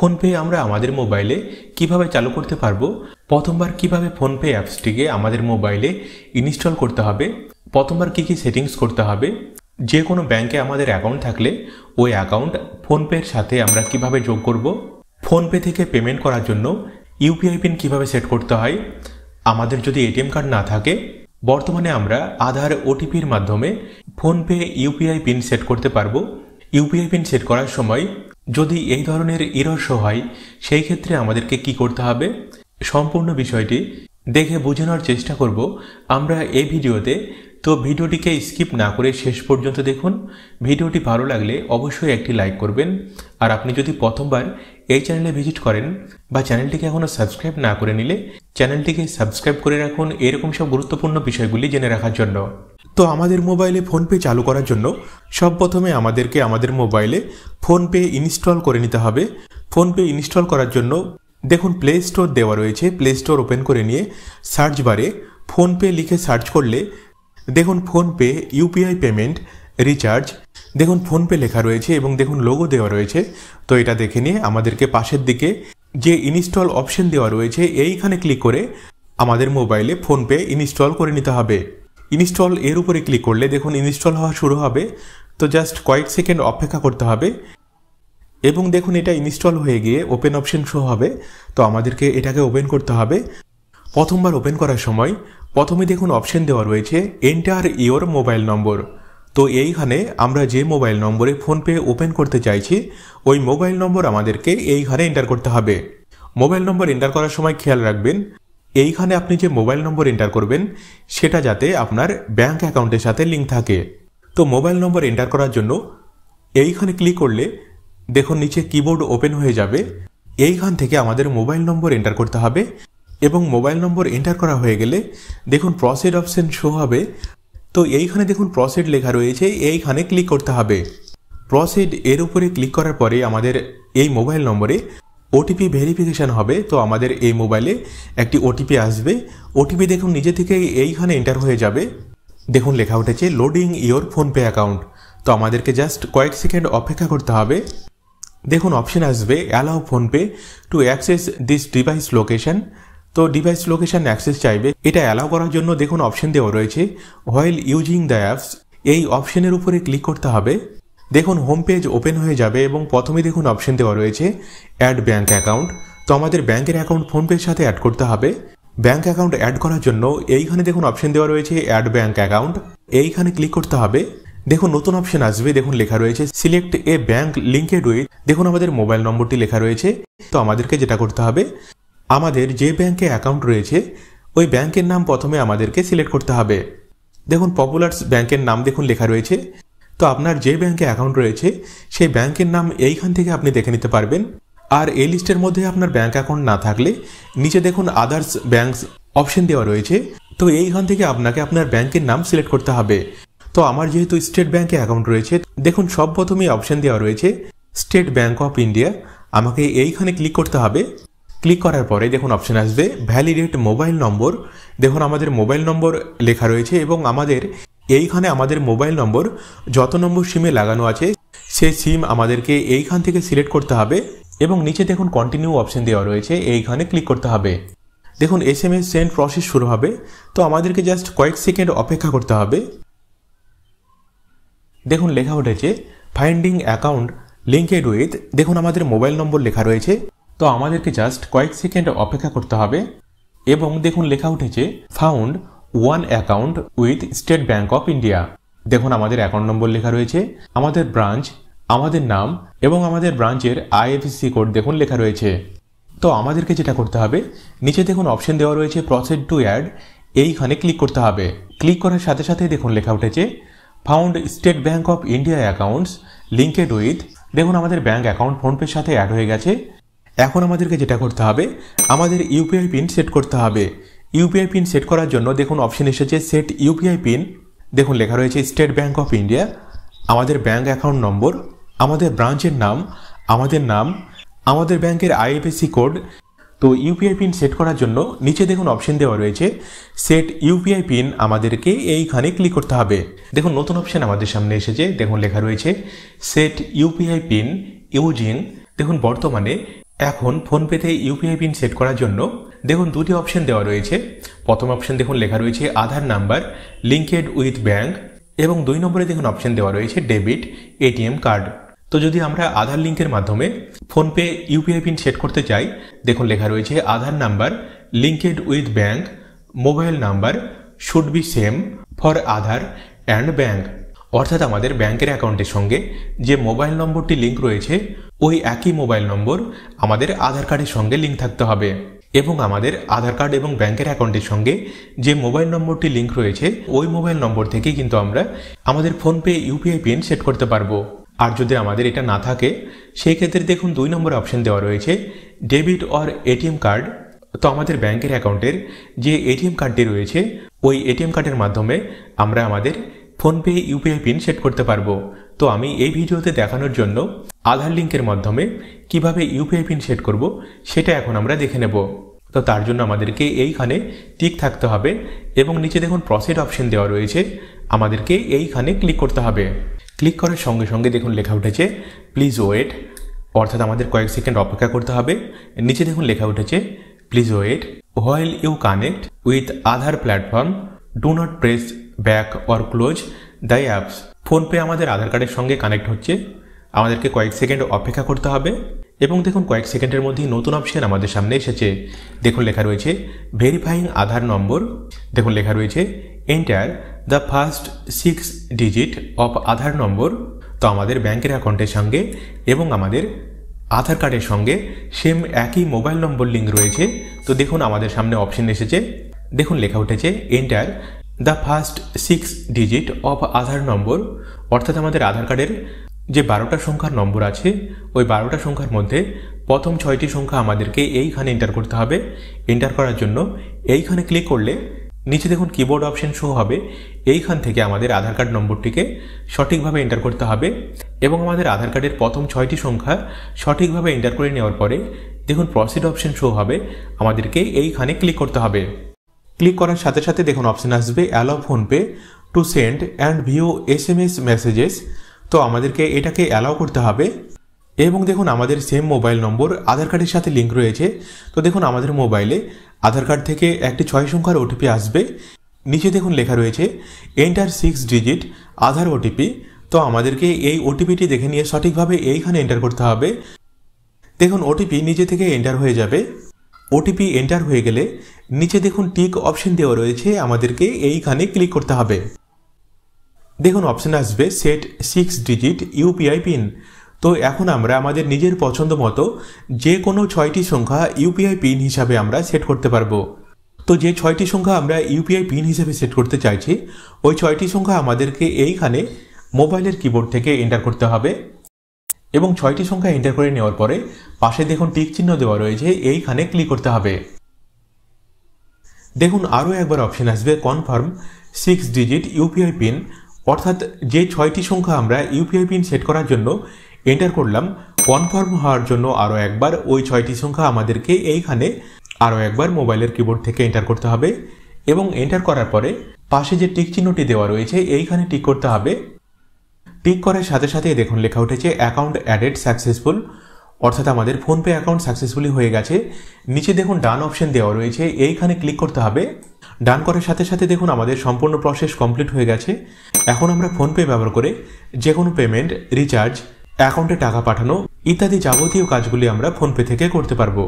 PhonePe আমরা আমাদের মোবাইলে কিভাবে চালু করতে পারবো, প্রথমবার কিভাবে ফোনপে অ্যাপসটিকে আমাদের মোবাইলে ইনস্টল করতে হবে, প্রথমবার কি কি সেটিংস করতে হবে, যে কোনো ব্যাংকে আমাদের অ্যাকাউন্ট থাকলে ওই অ্যাকাউন্ট ফোনপের সাথে আমরা কিভাবে যোগ করব, ফোনপে থেকে পেমেন্ট করার জন্য ইউপিআই পিন কিভাবে সেট করতে হয়, আমাদের যদি এটিএম কার্ড না থাকে বর্তমানে আমরা আধার ওটিপির মাধ্যমে ফোনপে ইউপিআই পিন সেট করতে পারবো। ইউপিআই পিন সেট করার সময় যদি এই ধরনের এরর শো হয় সেই ক্ষেত্রে আমাদেরকে কি করতে হবে, সম্পূর্ণ বিষয়টি দেখে বুঝে নেওয়ার চেষ্টা করব আমরা এই ভিডিওতে। তো ভিডিওটিকে স্কিপ না করে শেষ পর্যন্ত দেখুন। ভিডিওটি ভালো লাগলে অবশ্যই একটি লাইক করবেন। আর আপনি যদি প্রথমবার এই চ্যানেলে ভিজিট করেন বা চ্যানেলটিকে এখনও সাবস্ক্রাইব না করে নিলে চ্যানেলটিকে সাবস্ক্রাইব করে রাখুন এরকম সব গুরুত্বপূর্ণ বিষয়গুলি জেনে রাখার জন্য। তো আমাদের মোবাইলে ফোনপে চালু করার জন্য সব প্রথমে আমাদেরকে আমাদের মোবাইলে ফোনপে ইনস্টল করে নিতে হবে। ফোনপে ইনস্টল করার জন্য দেখুন প্লে স্টোর দেওয়া রয়েছে, প্লে স্টোর ওপেন করে নিয়ে সার্চ বারে ফোনপে লিখে সার্চ করলে দেখুন ফোনপে ইউপিআই পেমেন্ট রিচার্জ, দেখুন ফোনপে লেখা রয়েছে এবং দেখুন লোগো দেওয়া রয়েছে। তো এটা দেখে নিয়ে আমাদেরকে পাশের দিকে যে ইনস্টল অপশন দেওয়া রয়েছে এইখানে ক্লিক করে আমাদের মোবাইলে ফোনপে ইনস্টল করে নিতে হবে। ইনস্টল এর উপরে ক্লিক করলে দেখুন ইনস্টল হওয়া শুরু হবে। তো জাস্ট কয়েক সেকেন্ড অপেক্ষা করতে হবে এবং দেখুন এটা ইনস্টল হয়ে গিয়ে ওপেন অপশন শো হবে। তো আমাদেরকে এটাকে ওপেন করতে হবে। প্রথমবার ওপেন করার সময় প্রথমে দেখুন অপশন দেওয়া রয়েছে এন্টার ইওর মোবাইল নম্বর। তো এইখানে আমরা যে মোবাইল নম্বরে ফোনপে ওপেন করতে চাইছি ওই মোবাইল নম্বর আমাদেরকে এইখানে এন্টার করতে হবে। মোবাইল নম্বর এন্টার করার সময় খেয়াল রাখবেন এইখানে আপনি যে মোবাইল নম্বর এন্টার করবেন সেটা যাতে আপনার ব্যাংক অ্যাকাউন্টের সাথে লিঙ্ক থাকে। তো মোবাইল নম্বর এন্টার করার জন্য এইখানে ক্লিক করলে দেখুন নিচে কিবোর্ড ওপেন হয়ে যাবে। এইখান থেকে আমাদের মোবাইল নম্বর এন্টার করতে হবে এবং মোবাইল নম্বর এন্টার করা হয়ে গেলে দেখুন প্রসিড অপশন শো হবে। তো এইখানে দেখুন প্রসিড লেখা রয়েছে, এইখানে ক্লিক করতে হবে। প্রসিড এর উপরে ক্লিক করার পরে আমাদের এই মোবাইল নম্বরে ওটিপি ভেরিফিকেশান হবে। তো আমাদের এই মোবাইলে একটি ওটিপি আসবে। ওটিপি দেখুন নিজে থেকেই এইখানে এন্টার হয়ে যাবে। দেখুন লেখা উঠেছে লোডিং ইওর ফোনপে অ্যাকাউন্ট। তো আমাদেরকে জাস্ট কয়েক সেকেন্ড অপেক্ষা করতে হবে। দেখুন অপশন আসবে allow PhonePe to access this device location. তো ডিভাইস লোকেশন অ্যাক্সেস চাইবে, এটা অ্যালাউ করার জন্য দেখুন অপশন দেওয়া রয়েছে হোয়াইল ইউজিং দ্য অ্যাপস। এই অপশনের উপরে ক্লিক করতে হবে। দেখুন হোম পেজ ওপেন হয়ে যাবে এবং প্রথমে দেখুন অপশন দেওয়া রয়েছে অ্যাড ব্যাঙ্ক অ্যাকাউন্ট। তো আমাদের ব্যাঙ্কের অ্যাকাউন্ট ফোনপের সাথে অ্যাড করতে হবে। ব্যাঙ্ক অ্যাকাউন্ট অ্যাড করার জন্য এইখানে দেখুন অপশন দেওয়া রয়েছে অ্যাড ব্যাঙ্ক অ্যাকাউন্ট, এইখানে ক্লিক করতে হবে। দেখুন নতুন অপশন আসবে, দেখুন লেখা রয়েছে select A bank linked with. দেখুন আমাদের মোবাইল নম্বরটি লেখা রয়েছে। তো আমাদেরকে যেটা করতে হবে আমাদের যে ব্যাঙ্কে অ্যাকাউন্ট রয়েছে ওই ব্যাঙ্কের নাম প্রথমে আমাদেরকে সিলেক্ট করতে হবে। দেখুন পপুলার ব্যাঙ্কের নাম দেখুন লেখা রয়েছে। তো আপনার যে ব্যাঙ্কে অ্যাকাউন্ট রয়েছে সেই ব্যাঙ্কের নাম এইখান থেকে আপনি দেখে নিতে পারবেন। আর এই লিস্টের মধ্যে আপনার ব্যাঙ্ক অ্যাকাউন্ট না থাকলে নিচে দেখুন আদার্স ব্যাঙ্কস অপশন দেওয়া রয়েছে। তো এইখান থেকে আপনাকে আপনার ব্যাঙ্কের নাম সিলেক্ট করতে হবে। তো আমার যেহেতু স্টেট ব্যাঙ্কে অ্যাকাউন্ট রয়েছে দেখুন সব প্রথমেই অপশন দেওয়া রয়েছে স্টেট ব্যাঙ্ক অফ ইন্ডিয়া। আমাকে এইখানে ক্লিক করতে হবে। ক্লিক করার পরে দেখুন অপশন আসবে ভ্যালিডেট মোবাইল নম্বর। দেখুন আমাদের মোবাইল নম্বর লেখা রয়েছে এবং আমাদের এইখানে আমাদের মোবাইল নম্বর যত নম্বর সিমে লাগানো আছে সেই সিম আমাদেরকে এইখান থেকে সিলেক্ট করতে হবে এবং নিচে দেখুন কন্টিনিউ অপশন দেওয়া রয়েছে, এইখানে ক্লিক করতে হবে। দেখুন SMS সেন্ড প্রসেস শুরু হবে। তো আমাদেরকে জাস্ট কয়েক সেকেন্ড অপেক্ষা করতে হবে। দেখুন লেখা উঠেছে ফাইন্ডিং অ্যাকাউন্ট লিঙ্কেড উইথ। দেখুন আমাদের মোবাইল নম্বর লেখা রয়েছে। তো আমাদেরকে জাস্ট কয়েক সেকেন্ড অপেক্ষা করতে হবে এবং দেখুন লেখা উঠেছে found one account with state bank of India. দেখুন আমাদের অ্যাকাউন্ট নম্বর লেখা রয়েছে, আমাদের ব্রাঞ্চ, আমাদের নাম এবং আমাদের ব্রাঞ্চের IFSC কোড দেখুন লেখা রয়েছে। তো আমাদেরকে যেটা করতে হবে নিচে দেখুন অপশন দেওয়া রয়েছে প্রসিড টু অ্যাড, এইখানে ক্লিক করতে হবে। ক্লিক করার সাথে সাথে দেখুন লেখা উঠেছে found state bank of India accounts linked with. দেখুন আমাদের ব্যাঙ্ক অ্যাকাউন্ট ফোনপের সাথে অ্যাড হয়ে গেছে। এখন আমাদেরকে যেটা করতে হবে আমাদের ইউপিআই পিন সেট করতে হবে। ইউপিআই পিন সেট করার জন্য দেখুন অপশন এসেছে সেট ইউপিআই পিন। দেখুন লেখা রয়েছে স্টেট ব্যাঙ্ক অফ ইন্ডিয়া, আমাদের ব্যাঙ্ক অ্যাকাউন্ট নম্বর, আমাদের ব্রাঞ্চের নাম, আমাদের নাম, আমাদের ব্যাঙ্কের IFSC কোড। তো ইউপিআই পিন সেট করার জন্য নিচে দেখুন অপশন দেওয়া রয়েছে সেট ইউপিআই পিন, আমাদেরকে এইখানে ক্লিক করতে হবে। দেখুন নতুন অপশন আমাদের সামনে এসেছে, দেখুন লেখা রয়েছে সেট ইউপিআই পিন ইউজিং। দেখুন বর্তমানে এখন ফোনপেতে ইউপিআই পিন সেট করার জন্য দেখুন দুটি অপশন দেওয়া রয়েছে। প্রথম অপশন দেখুন লেখা রয়েছে Aadhaar number linked with bank, এবং 2 নম্বরে দেখুন অপশন দেওয়া রয়েছে ডেবিট এটিএম কার্ড। তো যদি আমরা আধার লিঙ্কের মাধ্যমে ফোনপে ইউপিআই পিন সেট করতে চাই, দেখুন লেখা রয়েছে Aadhaar number linked with bank, mobile number should be same for Aadhaar and bank. অর্থাৎ আমাদের ব্যাংকের অ্যাকাউন্টের সঙ্গে যে মোবাইল নম্বরটি লিঙ্ক রয়েছে ওই একই মোবাইল নম্বর আমাদের আধার কার্ডের সঙ্গে লিঙ্ক থাকতে হবে, এবং আমাদের আধার কার্ড এবং ব্যাংকের অ্যাকাউন্টের সঙ্গে যে মোবাইল নম্বরটি লিঙ্ক রয়েছে ওই মোবাইল নম্বর থেকে কিন্তু আমরা আমাদের ফোনপে ইউপিআই পিন সেট করতে পারবো। আর যদি আমাদের এটা না থাকে সেই ক্ষেত্রে দেখুন 2 নম্বর অপশন দেওয়া রয়েছে ডেবিট অর এটিএম কার্ড। তো আমাদের ব্যাংকের অ্যাকাউন্টের যে এটিএম কার্ডটি রয়েছে ওই এটিএম কার্ডের মাধ্যমে আমরা আমাদের ফোনপে ইউপিআই পিন সেট করতে পারবো। তো আমি এই ভিডিওতে দেখানোর জন্য আধার লিঙ্কের মাধ্যমে কিভাবে ইউপিআই পিন সেট করব সেটা এখন আমরা দেখে নেব। তো তার জন্য আমাদেরকে এইখানে টিক থাকতে হবে, এবং নিচে দেখুন প্রসিড অপশন দেওয়া রয়েছে, আমাদেরকে এইখানে ক্লিক করতে হবে। ক্লিক করার সঙ্গে সঙ্গে দেখুন লেখা উঠেছে প্লিজ ওয়েট, অর্থাৎ আমাদের কয়েক সেকেন্ড অপেক্ষা করতে হবে। নিচে দেখুন লেখা উঠেছে please wait while you connect with Aadhaar platform, do not press back or close the apps. PhonePe আমাদের আধার কার্ডের সঙ্গে কানেক্ট হচ্ছে, আমাদেরকে কয়েক সেকেন্ড অপেক্ষা করতে হবে। এবং দেখুন কয়েক সেকেন্ডের মধ্যেই নতুন অপশন আমাদের সামনে এসেছে। দেখুন লেখা রয়েছে ভেরিফাইং আধার নম্বর, দেখুন লেখা রয়েছে enter the first 6 digit of Aadhaar number. তো আমাদের ব্যাংকের অ্যাকাউন্টের সঙ্গে এবং আমাদের আধার কার্ডের সঙ্গে সেম একই মোবাইল নম্বর লিঙ্ক রয়েছে। তো দেখুন আমাদের সামনে অপশন এসেছে, দেখুন লেখা উঠেছে enter the first 6 digit of Aadhaar number. অর্থাৎ আমাদের আধার কার্ডের যে 12টা সংখ্যার নম্বর আছে ওই 12টা সংখ্যার মধ্যে প্রথম 6টি সংখ্যা আমাদেরকে এইখানে এন্টার করতে হবে। এন্টার করার জন্য এইখানে ক্লিক করলে নিচে দেখুন কিবোর্ড অপশন শো হবে, এইখান থেকে আমাদের আধার কার্ড নম্বরটিকে সঠিকভাবে এন্টার করতে হবে। এবং আমাদের আধার কার্ডের প্রথম 6টি সংখ্যা সঠিকভাবে এন্টার করে নেওয়ার পরে দেখুন প্রসিড অপশন শো হবে, আমাদেরকে এইখানে ক্লিক করতে হবে। ক্লিক করার সাথে সাথে দেখুন অপশন আসবে allow PhonePe to send and view SMS messages. তো আমাদেরকে এটাকে অ্যালাউ করতে হবে। এবং দেখুন আমাদের সেম মোবাইল নম্বর আধার কার্ডের সাথে লিঙ্ক রয়েছে। তো দেখুন আমাদের মোবাইলে আধার কার্ড থেকে একটি 6 সংখ্যার ওটিপি আসবে। নিচে দেখুন লেখা রয়েছে এন্টার 6 ডিজিট আধার ওটিপি। তো আমাদেরকে এই ওটিপিটি দেখে নিয়ে সঠিকভাবে এইখানে এন্টার করতে হবে। দেখুন ওটিপি নিচে থেকে এন্টার হয়ে যাবে। ওটিপি এন্টার হয়ে গেলে নিচে দেখুন টিক অপশন দেওয়া রয়েছে, আমাদেরকে এইখানে ক্লিক করতে হবে। দেখুন অপশন আসবে সেট 6 ডিজিট ইউপিআই পিন। তো এখন আমরা আমাদের নিজের পছন্দ মতো যে কোনো 6টি সংখ্যা ইউপিআই পিন হিসাবে আমরা সেট করতে পারবো। তো যে 6টি সংখ্যা আমরা ইউপিআই পিন হিসেবে সেট করতে চাইছি ওই 6টি সংখ্যা আমাদেরকে এইখানে মোবাইলের কিবোর্ড থেকে এন্টার করতে হবে। এবং 6টি সংখ্যা এন্টার করে নেওয়ার পরে পাশে দেখুন টিক চিহ্ন দেওয়া রয়েছে, এইখানে ক্লিক করতে হবে। দেখুন আরও একবার অপশন আসবে কনফার্ম 6 ডিজিট ইউপিআই পিন। অর্থাৎ যে 6টি সংখ্যা আমরা ইউপিআই পিন সেট করার জন্য এন্টার করলাম, কনফার্ম হওয়ার জন্য আরও একবার ওই 6টি সংখ্যা আমাদেরকে এইখানে আরও একবার মোবাইলের কিবোর্ড থেকে এন্টার করতে হবে। এবং এন্টার করার পরে পাশে যে টিক চিহ্নটি দেওয়া রয়েছে এইখানে টিক করতে হবে। টিক করার সাথে সাথে দেখুন লেখা উঠেছে অ্যাকাউন্ট অ্যাডেড সাকসেসফুল, অর্থাৎ আমাদের ফোনপে অ্যাকাউন্ট সাকসেসফুলি হয়ে গেছে। নিচে দেখুন ডান অপশন দেওয়া রয়েছে, এইখানে ক্লিক করতে হবে। ডান করার সাথে সাথে দেখুন আমাদের সম্পূর্ণ প্রসেস কমপ্লিট হয়ে গেছে। এখন আমরা ফোনপে ব্যবহার করে যে কোনো পেমেন্ট, রিচার্জ, অ্যাকাউন্টে টাকা পাঠানো ইত্যাদি যাবতীয় কাজগুলি আমরা ফোনপে থেকে করতে পারবো।